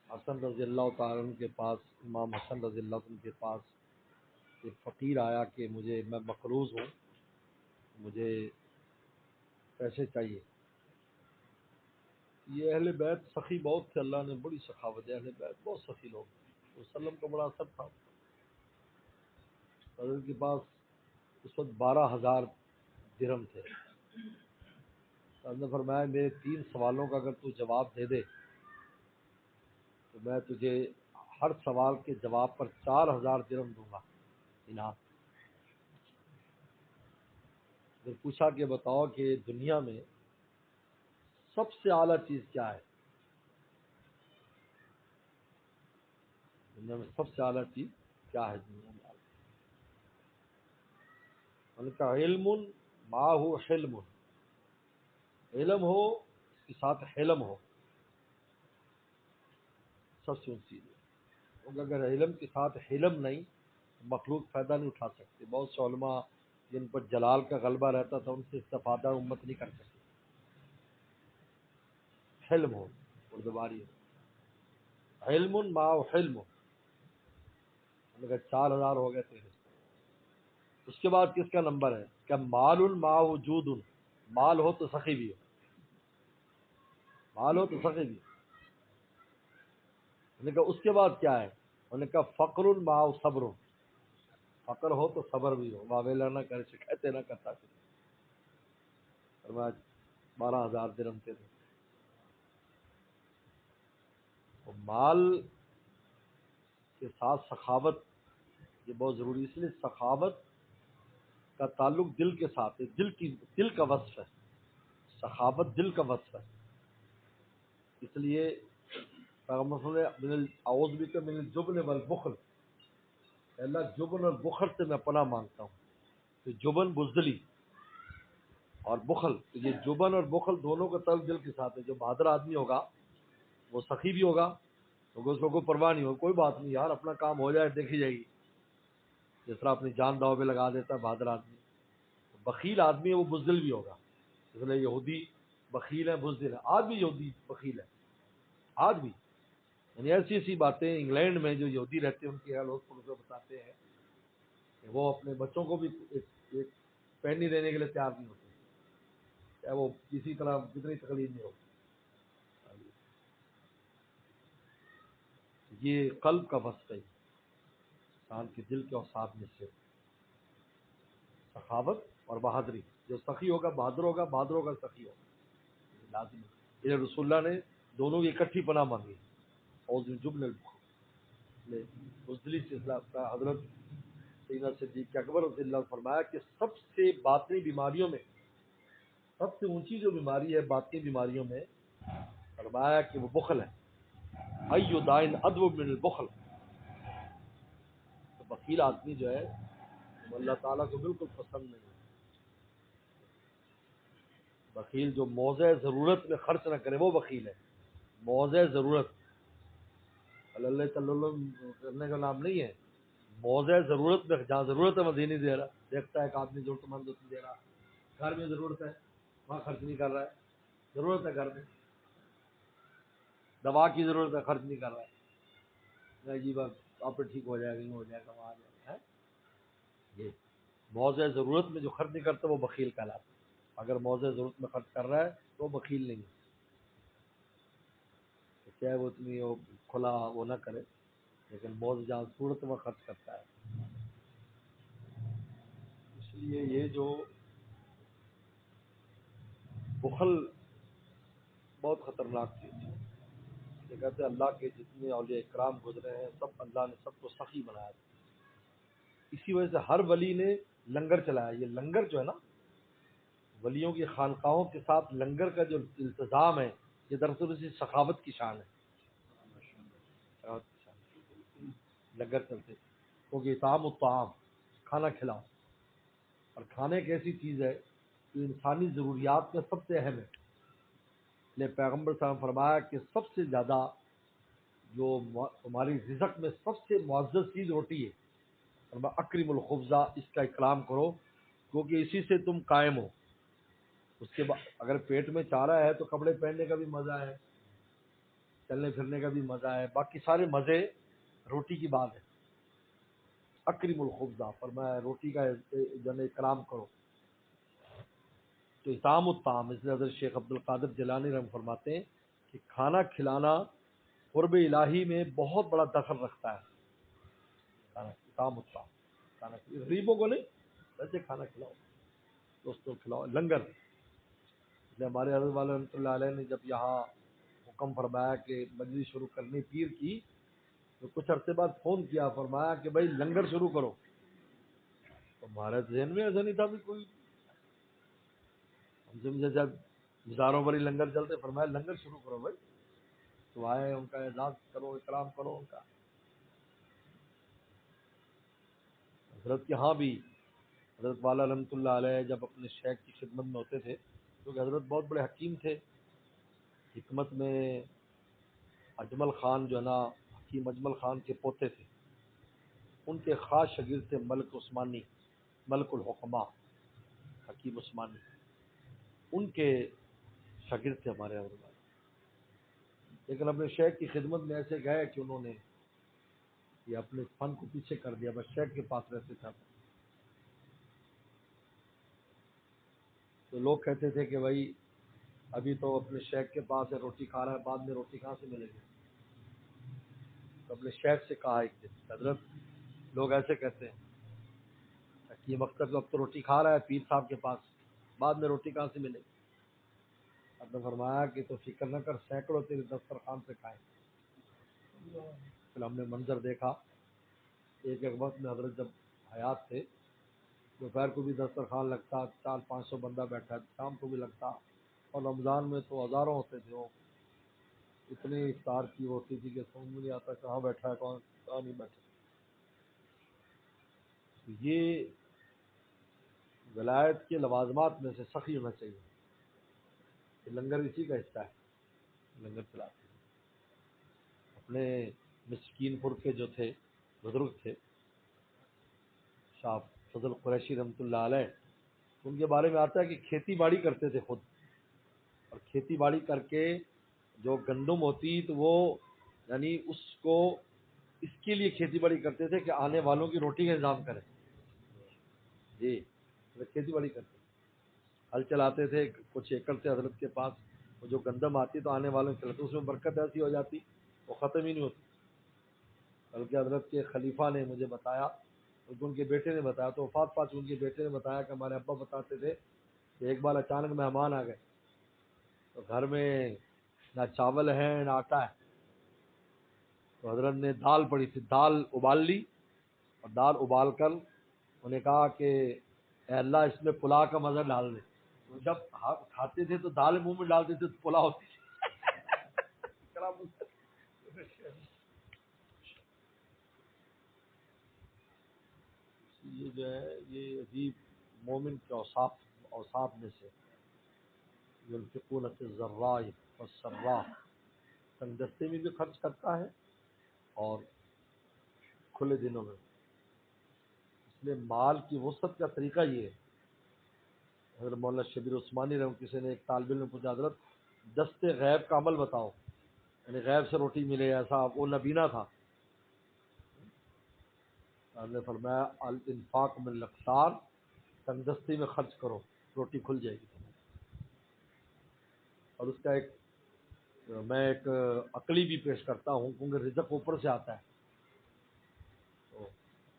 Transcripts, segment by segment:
حسن رضی اللہ تعالیٰ عنہ کے پاس، امام حسن رضی اللہ عنہ کے پاس ایک فقیر آیا کہ میں مقروض ہوں، مجھے پیسے چاہیے۔ یہ اہل بیت سخی بہت تھے، اللہ نے بڑی سخاوت ہے، اہل بیت بہت سخی لوگ، وسلم کا بڑا اثر تھا۔ حضرت کے پاس اس وقت 12,000 درہم تھے۔ حضرت نے فرمایا میرے 3 سوالوں کا اگر تو جواب دے دے تو میں تجھے ہر سوال کے جواب پر 4,000 درہم دوں گا انعام۔ پھر پوچھا کہ بتاؤ کہ دنیا میں سب سے اعلیٰ چیز کیا ہے؟ دنیا میں سب سے اعلیٰ چیز کیا ہے دنیا میں؟ ان کا علم معہ حلم، علم ہو اس کے ساتھ حلم ہو، سب سے اونچی چیز ہے۔ کیونکہ اگر علم کے ساتھ حلم نہیں تو مخلوق فائدہ نہیں اٹھا سکتے۔ بہت سے علماء جن پر جلال کا غلبہ رہتا تھا ان سے استفادہ امت نہیں کر سکتی۔ حلم ہو، اردو باری ہو، علم معہ حلم ہو۔ اگر 4,000 ہو گئے تیرے، اس کے بعد کس کا نمبر ہے؟ کہ مال معہ وجود، مال ہو تو سخی بھی ہو، مال ہو تو سخی بھی ہو۔ انہوں نے کہا اس کے بعد کیا ہے؟ انہوں نے کہا فقر معہ صبر، فقر ہو تو صبر بھی ہو، واویلا نہ کرے، شکایتیں نہ کرتا پھر۔ فرمایا 12,000 درہم تیرے۔ تو مال کے ساتھ سخاوت یہ بہت ضروری، اس لیے سخاوت کا تعلق دل کے ساتھ ہے، دل کا وصف ہے، سخاوت دل کا وصف ہے۔ اس لیے پیغمبر صلی اللہ علیہ وسلم اعوذ بک من الجبن والبخل، اللہ جبن اور بخل سے میں پناہ مانگتا ہوں۔ تو جبن بزدلی اور بخل، تو یہ جبن اور بخل دونوں کا تعلق دل کے ساتھ ہے۔ جو بہادر آدمی ہوگا وہ سخی بھی ہوگا، کیونکہ اس کو کوئی پرواہ نہیں ہوگا، کوئی بات نہیں یار اپنا کام ہو جائے دیکھی جائے گی، جس طرح اپنی جان داؤ پہ لگا دیتا ہے بہادر آدمی۔ بخیل آدمی ہے وہ بزدل بھی ہوگا، اس لیے یہودی بخیل ہے، بزدل ہے، آج بھی یہودی بخیل ہے، آج بھی۔ یعنی ایسی ایسی باتیں انگلینڈ میں جو یہودی رہتے ہیں ان کے لوگ ان کو بتاتے ہیں کہ وہ اپنے بچوں کو بھی ایک پینی دینے کے لیے تیار نہیں ہوتے، چاہے وہ کسی طرح کتنی تکلیف نہیں ہو۔ یہ قلب کا وصف ہے، انسان کے دل کے اوصاف میں سے سخاوت اور بہادری۔ جو سخی ہوگا بہادر ہوگا، بہادر ہوگا سخی ہوگا، یہ لازم ہے۔ یہ رسول اللہ نے دونوں کی اکٹھی پناہ مانگی، اور جبن البخل، بزدلی سے اصلاح کا۔ حضرت سیدنا صدیق اکبر رضی اللہ عنہ فرمایا کہ سب سے باطنی بیماریوں میں سب سے اونچی جو بیماری ہے باطنی بیماریوں میں، فرمایا کہ وہ بخل ہے۔ ای دائن ادو من البخل، تو بخیل آدمی جو ہے وہ اللہ تعالیٰ کو بالکل پسند نہیں ہے۔ بخیل جو موضع ضرورت میں خرچ نہ کرے وہ بخیل ہے۔ موضع ضرورت اللہ کرنے کا نام نہیں ہے، موضع ضرورت میں جہاں ضرورت ہے وہ دے نہیں دے رہا۔ دیکھتا ہے ایک آدمی ضرورت مند اس میں دے رہا، گھر میں ضرورت ہے وہاں خرچ نہیں کر رہا ہے، ضرورت ہے گھر میں، دوا کی ضرورت ہے خرچ نہیں کر رہا ہے، جی بات آپ پہ ٹھیک ہو جائے گا، نہیں ہو جائے گا، وہاں جائے گا۔ یہ موضع ضرورت میں جو خرچ نہیں کرتا وہ بخیل کہلاتا ہے۔ اگر موضع ضرورت میں خرچ کر رہا ہے تو وہ بخیل نہیں ہے، چاہے وہ اتنی کھلا وہ نہ کرے، لیکن موضع جہاں ضرورت میں خرچ کرتا ہے۔ اس لیے یہ جو بخل بہت خطرناک چیز ہے۔ یہ کہتے ہیں اللہ کے جتنے اولیاء اکرام گزرے ہیں سب اللہ نے سب کو سخی بنایا تھا، اسی وجہ سے ہر ولی نے لنگر چلایا۔ یہ لنگر جو ہے نا، ولیوں کی خانقاہوں کے ساتھ لنگر کا جو التزام ہے یہ دراصل اسی سخاوت کی شان ہے، سخاوت کی شان۔ لنگر چلتے تھے کیونکہ اطعام الطعام، کھانا کھلاؤ، اور کھانا ایک ایسی چیز ہے جو انسانی ضروریات میں سب سے اہم ہے۔ نے پیغمبر صلی اللہ علیہ وسلم فرمایا کہ سب سے زیادہ جو تمہاری رزق میں سب سے معزز چیز روٹی ہے، فرمایا اکرم الخبزہ، اس کا اکرام کرو کیونکہ اسی سے تم قائم ہو۔ اس کے بعد اگر پیٹ میں چارہ ہے تو کپڑے پہننے کا بھی مزہ ہے، چلنے پھرنے کا بھی مزہ ہے، باقی سارے مزے روٹی کی بات ہے۔ اکرم الخبزہ، فرمایا روٹی کا جن اکرام کرو۔ تو اطعام الطعام، اس لیے حضرت شیخ عبد القادر جیلانی رحم فرماتے ہیں کہ کھانا کھلانا قرب الہی میں بہت بڑا دخل رکھتا ہے۔ اطعام الطعام، کھانا غریبوں کو نہیں، ویسے کھانا کھلاؤ، دوستوں کو کھلاؤ، لنگر۔ اس لیے ہمارے حضرت والا رحمۃ اللہ علیہ نے جب یہاں حکم فرمایا کہ مجلس شروع کرنی پیر کی، تو کچھ عرصے بعد فون کیا، فرمایا کہ بھائی لنگر شروع کرو۔ تو ہمارے ذہن میں ایسا نہیں تھا بھی کوئی، ہم سمجھے جب ہزاروں بڑی لنگر چلتے، فرمایا لنگر شروع کرو بھائی، تو آئے ان کا اعزاز کرو، اکرام کرو ان کا۔ حضرت کے ہاں بھی حضرت والا رحمۃ اللہ علیہ جب اپنے شیخ کی خدمت میں ہوتے تھے، کیونکہ حضرت بہت بڑے حکیم تھے، حکمت میں اجمل خان جو ہے نا، حکیم اجمل خان کے پوتے تھے، ان کے خاص شاگرد تھے ملک عثمانی، ملک الحکماء حکیم عثمانی، ان کے شاگرد تھے ہمارے حضرت والا۔ لیکن اپنے شیخ کی خدمت میں ایسے گئے کہ انہوں نے یہ اپنے فن کو پیچھے کر دیا، بس شیخ کے پاس رہتے تھے۔ تو لوگ کہتے تھے کہ بھائی ابھی تو اپنے شیخ کے پاس ہے، روٹی کھا رہا ہے، بعد میں روٹی کہاں سے ملے گی؟ تو اپنے شیخ سے کہا ایک دن، حضرت لوگ ایسے کہتے ہیں کہ یہ مقصد اب تو روٹی کھا رہا ہے پیر صاحب کے پاس، بعد میں روٹی کہاں سے ملے گی؟ آپ نے فرمایا کہ تو فکر نہ کر، سینکڑوں تیرے دسترخوان سے کھائیں۔ پھر ہم نے منظر دیکھا، ایک وقت میں حضرت جب حیات تھے، دوپہر کو بھی دسترخوان لگتا، 400-500 بندہ بیٹھا، شام کو بھی لگتا، اور رمضان میں تو ہزاروں ہوتے تھے۔ وہ اتنی افطار کی ہوتی تھی کہ سمجھ میں نہیں آتا کہاں بیٹھا ہے، کہاں نہیں بیٹھا۔ یہ ولایت کے لوازمات میں سے سخی ہونا چاہیے کہ لنگر اسی کا حصہ ہے، لنگر چلاتے ہیں۔ اپنے مسکین پور کے جو تھے بزرگ تھے شاہ فضل قریشی رحمۃ اللہ علیہ، ان کے بارے میں آتا ہے کہ کھیتی باڑی کرتے تھے خود، اور کھیتی باڑی کر کے جو گندم ہوتی تو وہ یعنی اس کو اس کے لیے کھیتی باڑی کرتے تھے کہ آنے والوں کی روٹی کا انتظام کریں۔ جی، کھیتی باڑی کرتے تھے، ہل چلاتے تھے، کچھ ایکڑ تھے حضرت کے پاس، وہ جو گندم آتی تو آنے والوں کے چلتے، اس میں برکت ایسی ہو جاتی وہ ختم ہی نہیں ہوتی۔ بلکہ حضرت کے خلیفہ نے مجھے بتایا، ان کے بیٹے نے بتایا، تو وفات پا چکے، ان کے بیٹے نے بتایا کہ ہمارے ابا بتاتے تھے کہ ایک بار اچانک مہمان آ گئے، تو گھر میں نہ چاول ہے نہ آٹا ہے، تو حضرت نے دال پڑی تھی، دال ابال لی، اور دال ابال کر انہیں کہا کہ اے اللہ اس میں پلاؤ کا مزہ ڈال دے۔ تو جب کھاتے تھے تو دال منہ میں ڈالتے تھے تو پلاؤ ہوتی تھی۔ یہ جو ہے یہ عجیب مومن کے اوصاف میں سے، ينفقون في الضراء والسراء، تنگ دستے میں بھی خرچ کرتا ہے اور کھلے دنوں میں۔ اس لیے مال کی وسعت کا طریقہ یہ ہے۔ حضرت مولانا شبیر عثمانی رحمۃ کسی نے ایک طالب علم نے پوچھا، حضرت دست غیب کا عمل بتاؤ، یعنی غیب سے روٹی ملے، ایسا وہ نبینا تھا۔ آپ نے فرمایا الانفاق من الاقطار، تنگ دستی میں خرچ کرو، روٹی کھل جائے گی۔ اور اس کا میں ایک عقلی بھی پیش کرتا ہوں، کیونکہ رزق اوپر سے آتا ہے، تو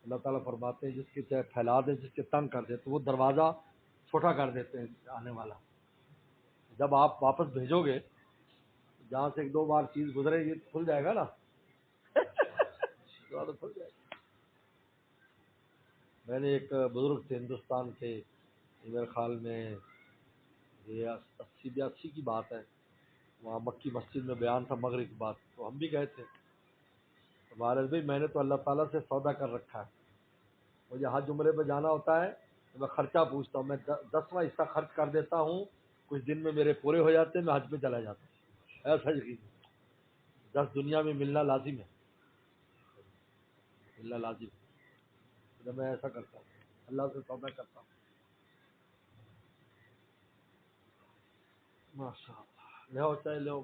اللہ تعالیٰ فرماتے ہیں جس کے چاہے پھیلا دیں، جس کے تنگ کر دیں تو وہ دروازہ چھوٹا کر دیتے ہیں آنے والا۔ جب آپ واپس بھیجو گے، جہاں سے ایک دو بار چیز گزرے گی تو کھل جائے گا نا، دروازہ کھل جائے گا۔ میں نے ایک بزرگ تھے ہندوستان کے، میرے خیال میں یہ 80-82 کی بات ہے، وہاں مکی مسجد میں بیان تھا مغرب کی بات، تو ہم بھی گئے تھے۔ ہمارے بھائی میں نے تو اللہ تعالیٰ سے سودا کر رکھا ہے، مجھے حج عمرے پہ جانا ہوتا ہے تو میں خرچہ پوچھتا ہوں، میں 10واں حصہ خرچ کر دیتا ہوں، کچھ دن میں میرے پورے ہو جاتے ہیں، میں حج پہ چلا جاتا ہوں۔ ایسا یقین 10 دنیا میں ملنا لازم ہے، ملنا لازم ہے، تو میں ایسا کرتا ہوں، اللہ سے سودا کرتا ہوں۔ ماشاء اللہ، لے چاہے لو